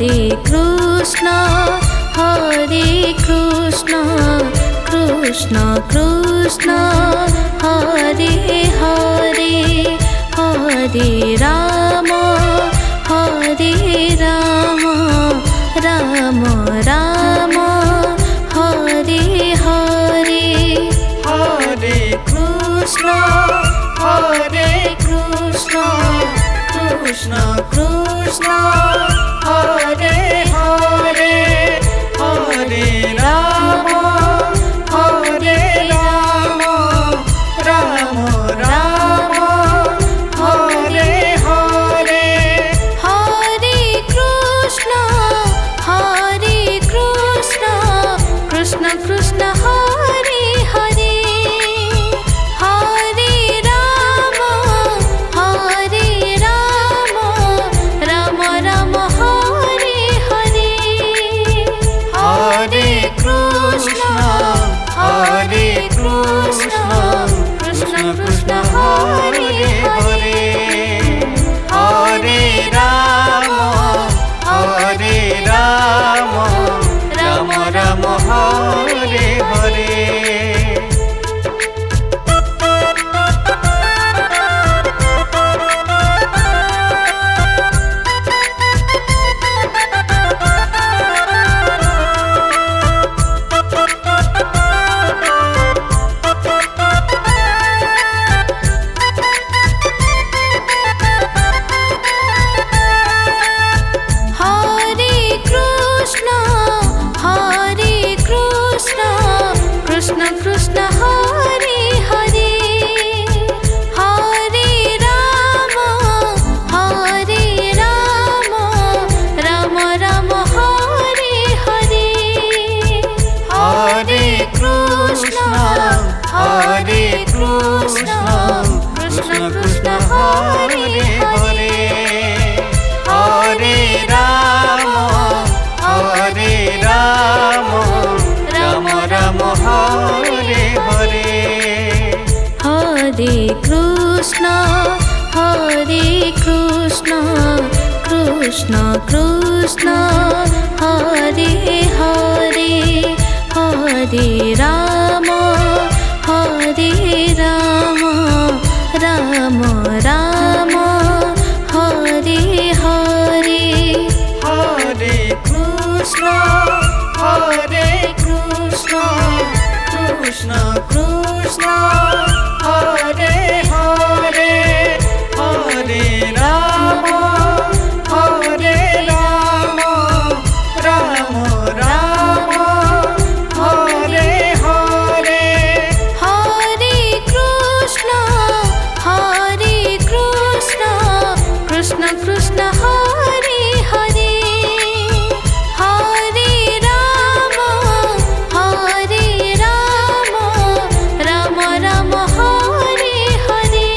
Hare Krishna Krishna Krishna Hare Hare Hare Ram Ram Ram Hare Hare Hare Krishna Krishna Krishna Hare Hare Hare Ram Ram Ram Hare Hare Hare Krishna Krishna Krishna Hare Hare Hare Ram Ram Ram Hare Hare Hare Krishna Krishna Krishna Hare Hare Hare Ram Ram Ram Hare Hare Hare Krishna Krishna Krishna Hare Hare Hare Ram Ram Ram Hare Hare Hare Krishna Krishna Krishna Hare Hare Hare Ram Ram Ram Hare Hare Hare Krishna Krishna Krishna Hare Hare Hare Ram Ram Ram Hare Hare Hare Krishna Krishna Krishna Hare Hare Hare Ram Ram Ram Hare Hare Hare Krishna Krishna Krishna Hare Hare Hare Ram Ram Ram Hare Hare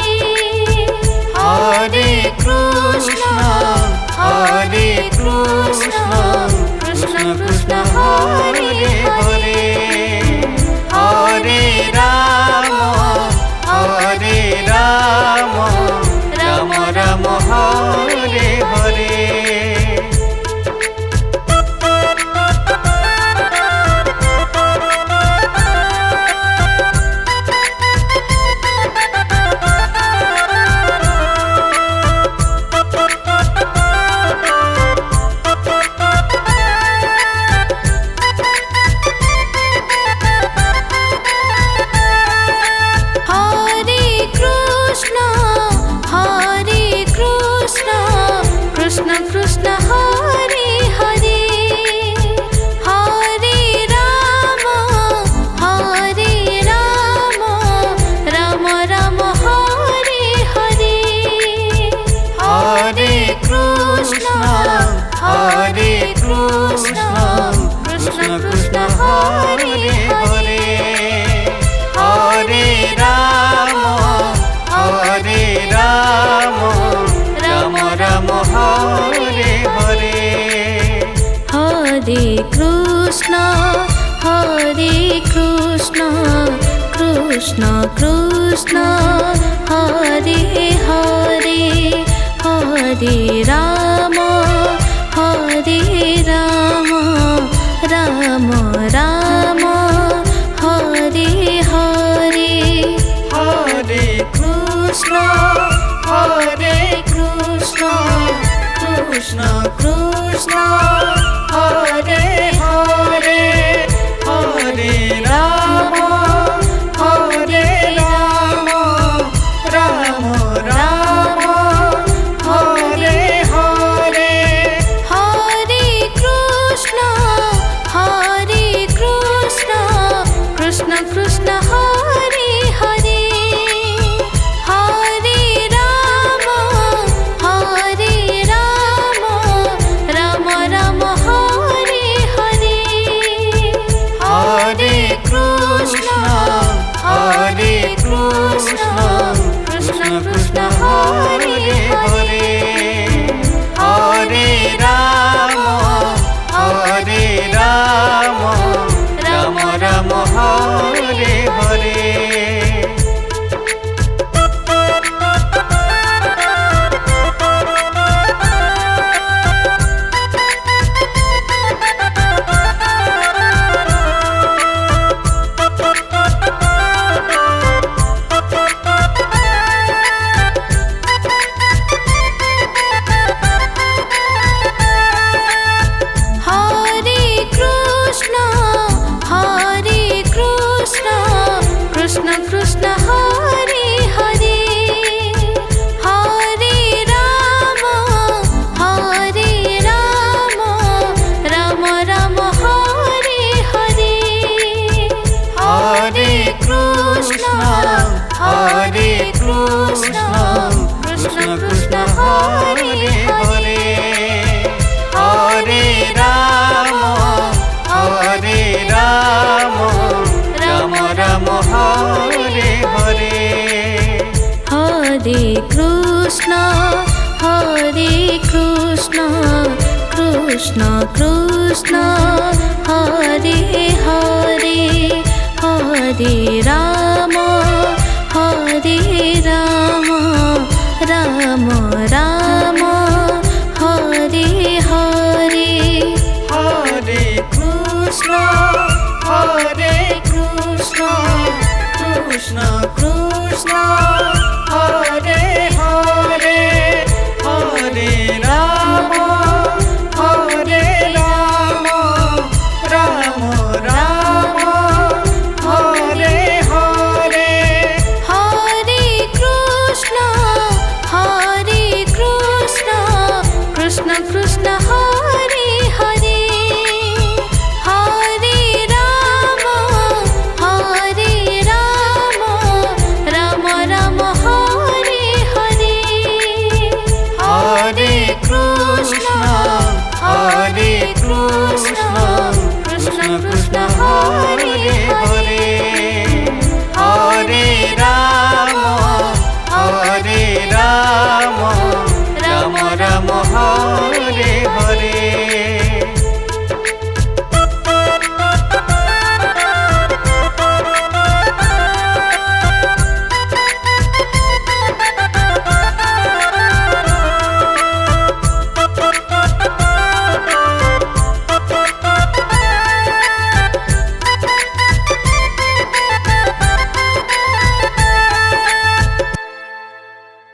Hare Krishna Krishna Krishna Hare Hare Hare Ram Ram Ram Hare Hare Hare Krishna Krishna Krishna Hare Hare Hare Ram Ram Ram Hare Hare Hare Krishna Krishna Krishna Hare Hare Hare Ram Ram Ram Hare Hare Hare Krishna Krishna Krishna Hare Hare Hare Ram Krishna Krishna Hare Hare Hare Ram Hare Ram Ram Ram Hare Hare Hare Krishna Krishna Krishna Hare Hare Hare Ram Ram Ram Hare Hare Hare Krishna Krishna Krishna Hare Hare Hare Ram Ram Ram Hare Hare Hare Krishna Krishna Krishna Hare Hare Hare Ram Ram Ram Hare Hare Hare Krishna Krishna Krishna Hare Hare Hare Ram Ram Ram Hare Hare Hare Krishna Krishna Krishna Hare Hare Hare Ram Ram Ram Hare Hare Hare Krishna Krishna Krishna Hare Hare Hare Ram Ram Ram Hare Hare Hare Krishna Krishna Krishna Hare Hare Hare Ram Ram Ram Hare Hare Hare Krishna Krishna Krishna Hare Hare Hare Ram Ram Ram Hare